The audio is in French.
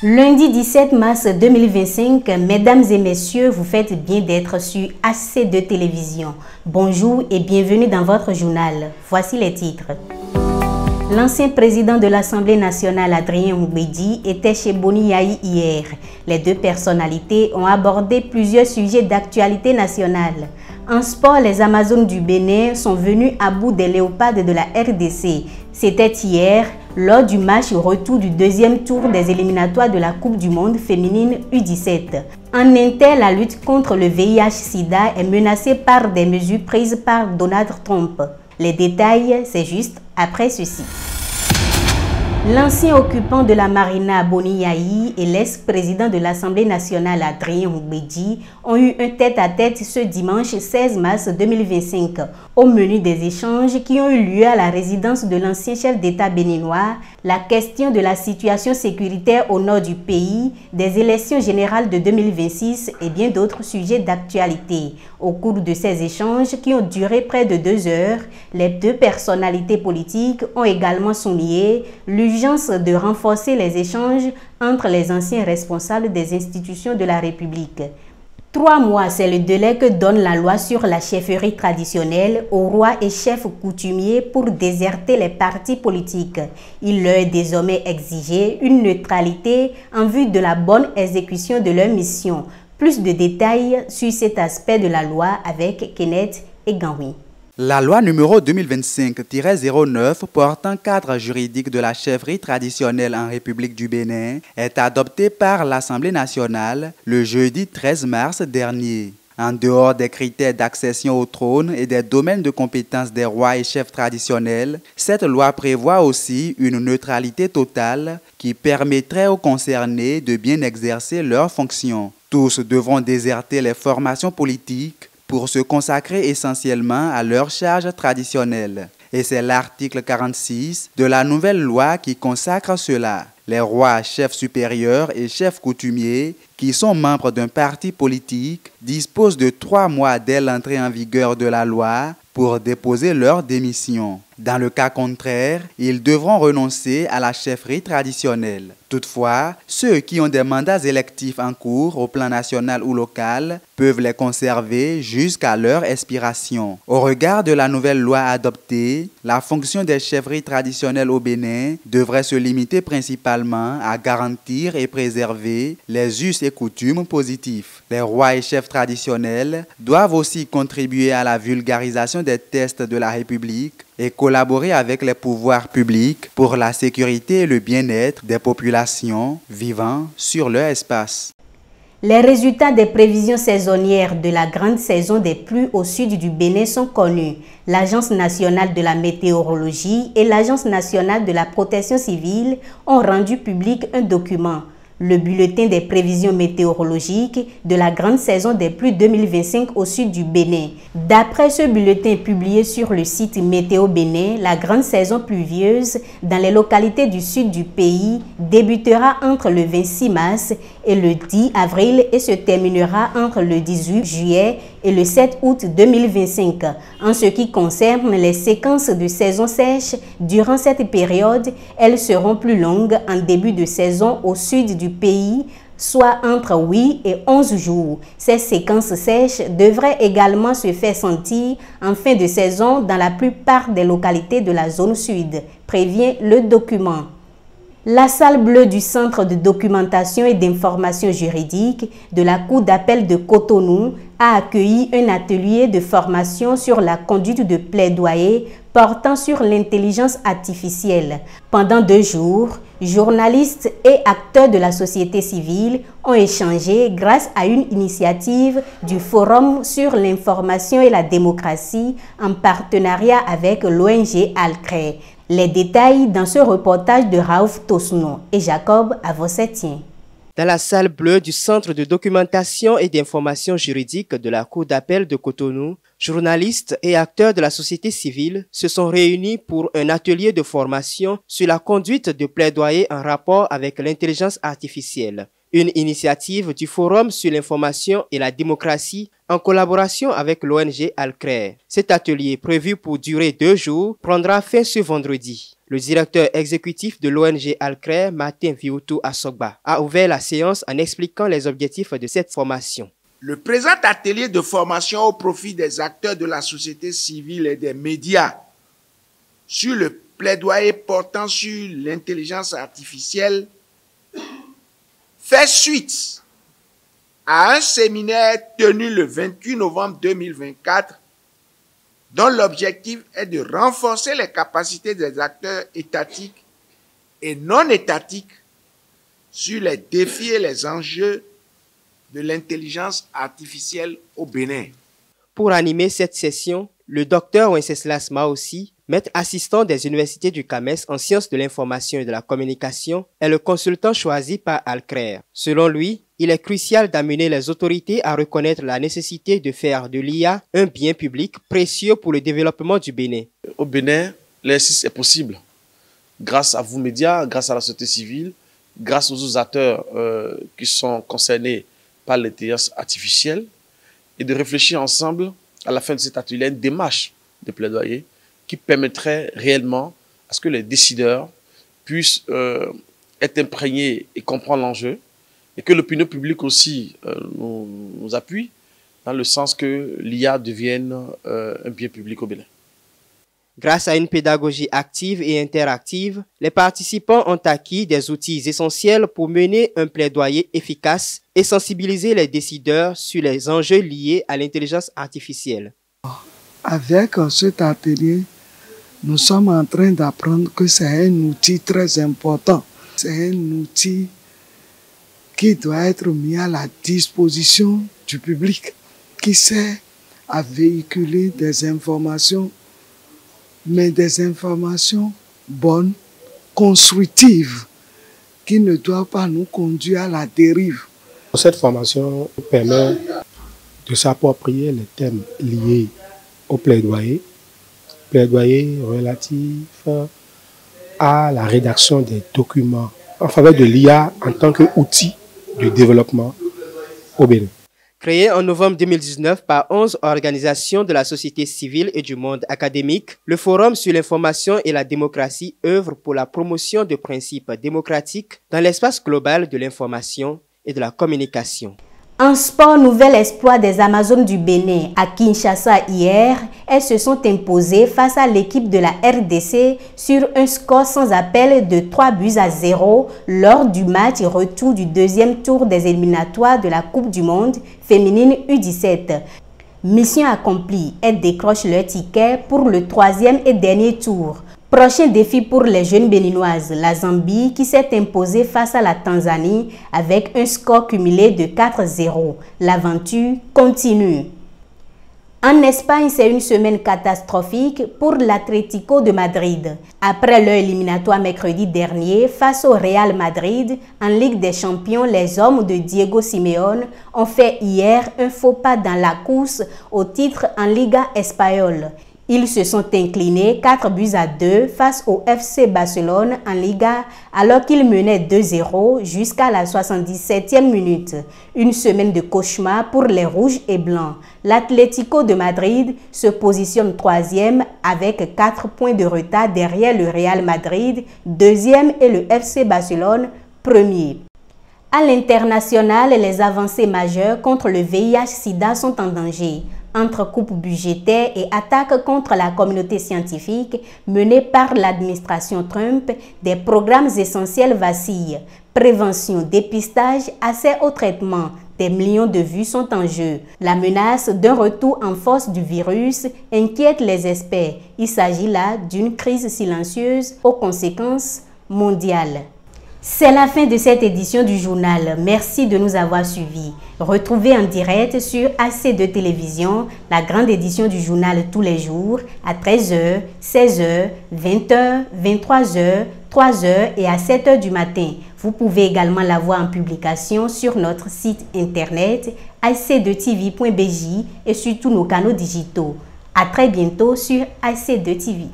Lundi 17 mars 2025, mesdames et messieurs, vous faites bien d'être sur AC2 Télévision. Bonjour et bienvenue dans votre journal. Voici les titres. L'ancien président de l'Assemblée nationale, Adrien Mbedi, était chez Boni Yayi hier. Les deux personnalités ont abordé plusieurs sujets d'actualité nationale. En sport, les Amazones du Bénin sont venus à bout des léopards de la RDC. C'était hier, lors du match retour du deuxième tour des éliminatoires de la Coupe du Monde féminine U17. En Inter, la lutte contre le VIH-Sida est menacée par des mesures prises par Donald Trump. Les détails, c'est juste après ceci. L'ancien occupant de la Marina Boni Yayi et l'ex-président de l'Assemblée nationale Adrien Mbedi ont eu un tête-à-tête ce dimanche 16 mars 2025 au menu des échanges qui ont eu lieu à la résidence de l'ancien chef d'État béninois, la question de la situation sécuritaire au nord du pays, des élections générales de 2026 et bien d'autres sujets d'actualité. Au cours de ces échanges qui ont duré près de 2 heures, les deux personnalités politiques ont également souligné l'urgence de renforcer les échanges entre les anciens responsables des institutions de la République. 3 mois, c'est le délai que donne la loi sur la chefferie traditionnelle aux rois et chefs coutumiers pour déserter les partis politiques. Il leur est désormais exigé une neutralité en vue de la bonne exécution de leur mission. Plus de détails sur cet aspect de la loi avec Kenneth Eganwi. La loi numéro 2025-09 portant cadre juridique de la chefferie traditionnelle en République du Bénin est adoptée par l'Assemblée nationale le jeudi 13 mars dernier. En dehors des critères d'accession au trône et des domaines de compétence des rois et chefs traditionnels, cette loi prévoit aussi une neutralité totale qui permettrait aux concernés de bien exercer leurs fonctions. Tous devront déserter les formations politiques pour se consacrer essentiellement à leurs charges traditionnelles. Et c'est l'article 46 de la nouvelle loi qui consacre cela. Les rois, chefs supérieurs et chefs coutumiers qui sont membres d'un parti politique disposent de 3 mois dès l'entrée en vigueur de la loi pour déposer leur démission. Dans le cas contraire, ils devront renoncer à la chefferie traditionnelle. Toutefois, ceux qui ont des mandats électifs en cours au plan national ou local peuvent les conserver jusqu'à leur expiration. Au regard de la nouvelle loi adoptée, la fonction des chefferies traditionnelles au Bénin devrait se limiter principalement à garantir et préserver les us et coutumes positifs. Les rois et chefs traditionnels doivent aussi contribuer à la vulgarisation des tests de la République et collaborer avec les pouvoirs publics pour la sécurité et le bien-être des populations vivant sur leur espace. Les résultats des prévisions saisonnières de la grande saison des pluies au sud du Bénin sont connus. L'Agence nationale de la météorologie et l'Agence nationale de la protection civile ont rendu public un document, le bulletin des prévisions météorologiques de la grande saison des pluies 2025 au sud du Bénin. D'après ce bulletin publié sur le site Météo Bénin, la grande saison pluvieuse dans les localités du sud du pays débutera entre le 26 mars et le 10 avril et se terminera entre le 18 juillet et le 7 août 2025. En ce qui concerne les séquences de saison sèche, durant cette période, elles seront plus longues en début de saison au sud du pays, soit entre 8 et 11 jours. Ces séquences sèches devraient également se faire sentir en fin de saison dans la plupart des localités de la zone sud, prévient le document. La salle bleue du Centre de documentation et d'information juridique de la Cour d'appel de Cotonou a accueilli un atelier de formation sur la conduite de plaidoyer portant sur l'intelligence artificielle. Pendant 2 jours, journalistes et acteurs de la société civile ont échangé grâce à une initiative du Forum sur l'information et la démocratie en partenariat avec l'ONG Alcré. Les détails dans ce reportage de Raouf Tosno et Jacob Avossetien. Dans la salle bleue du Centre de documentation et d'information juridique de la Cour d'appel de Cotonou, journalistes et acteurs de la société civile se sont réunis pour un atelier de formation sur la conduite de plaidoyer en rapport avec l'intelligence artificielle. Une initiative du Forum sur l'information et la démocratie en collaboration avec l'ONG Alcré. Cet atelier, prévu pour durer 2 jours, prendra fin ce vendredi. Le directeur exécutif de l'ONG Alcrer, Martin Viutu Asogba, a ouvert la séance en expliquant les objectifs de cette formation. Le présent atelier de formation au profit des acteurs de la société civile et des médias sur le plaidoyer portant sur l'intelligence artificielle fait suite à un séminaire tenu le 28 novembre 2024 dont l'objectif est de renforcer les capacités des acteurs étatiques et non étatiques sur les défis et les enjeux de l'intelligence artificielle au Bénin. Pour animer cette session, le docteur Wenceslas Maossi, maître assistant des universités du CAMES en sciences de l'information et de la communication, est le consultant choisi par Alcrer. Selon lui, il est crucial d'amener les autorités à reconnaître la nécessité de faire de l'IA un bien public précieux pour le développement du Bénin. Au Bénin, l'exercice est possible grâce à vous médias, grâce à la société civile, grâce aux autres acteurs qui sont concernés par l'intelligence artificielle, et de réfléchir ensemble à la fin de cet atelier une démarche de plaidoyer qui permettrait réellement à ce que les décideurs puissent être imprégnés et comprendre l'enjeu, et que l'opinion publique aussi nous appuie dans le sens que l'IA devienne un bien public au Bénin. Grâce à une pédagogie active et interactive, les participants ont acquis des outils essentiels pour mener un plaidoyer efficace et sensibiliser les décideurs sur les enjeux liés à l'intelligence artificielle. Avec cet atelier, nous sommes en train d'apprendre que c'est un outil très important. C'est un outil qui doit être mis à la disposition du public, qui sert à véhiculer des informations, mais des informations bonnes, constructives, qui ne doivent pas nous conduire à la dérive. Cette formation permet de s'approprier les thèmes liés au plaidoyer relatif à la rédaction des documents en faveur de l'IA en tant qu'outil de développement au Bénin. Créé en novembre 2019 par 11 organisations de la société civile et du monde académique, le Forum sur l'information et la démocratie œuvre pour la promotion de principes démocratiques dans l'espace global de l'information et de la communication. En sport, nouvel exploit des Amazones du Bénin à Kinshasa hier, elles se sont imposées face à l'équipe de la RDC sur un score sans appel de 3-0 lors du match retour du deuxième tour des éliminatoires de la Coupe du Monde féminine U17. Mission accomplie, elles décrochent leur ticket pour le troisième et dernier tour. Prochain défi pour les jeunes béninoises, la Zambie qui s'est imposée face à la Tanzanie avec un score cumulé de 4-0. L'aventure continue. En Espagne, c'est une semaine catastrophique pour l'Atlético de Madrid. Après leur éliminatoire mercredi dernier face au Real Madrid, en Ligue des Champions, les hommes de Diego Simeone ont fait hier un faux pas dans la course au titre en Liga espagnole. Ils se sont inclinés 4-2 face au FC Barcelone en Liga alors qu'ils menaient 2-0 jusqu'à la 77e minute. Une semaine de cauchemar pour les rouges et blancs. L'Atlético de Madrid se positionne 3e avec 4 points de retard derrière le Real Madrid, 2e et le FC Barcelone, 1er. À l'international, les avancées majeures contre le VIH-Sida sont en danger. Entre coupes budgétaires et attaques contre la communauté scientifique menées par l'administration Trump, des programmes essentiels vacillent. Prévention, dépistage, accès au traitement, des millions de vues sont en jeu. La menace d'un retour en force du virus inquiète les experts. Il s'agit là d'une crise silencieuse aux conséquences mondiales. C'est la fin de cette édition du journal. Merci de nous avoir suivis. Retrouvez en direct sur AC2 Télévision la grande édition du journal tous les jours à 13h, 16h, 20h, 23h, 3h et à 7h du matin. Vous pouvez également la voir en publication sur notre site internet ac2tv.bj et sur tous nos canaux digitaux. À très bientôt sur AC2 TV.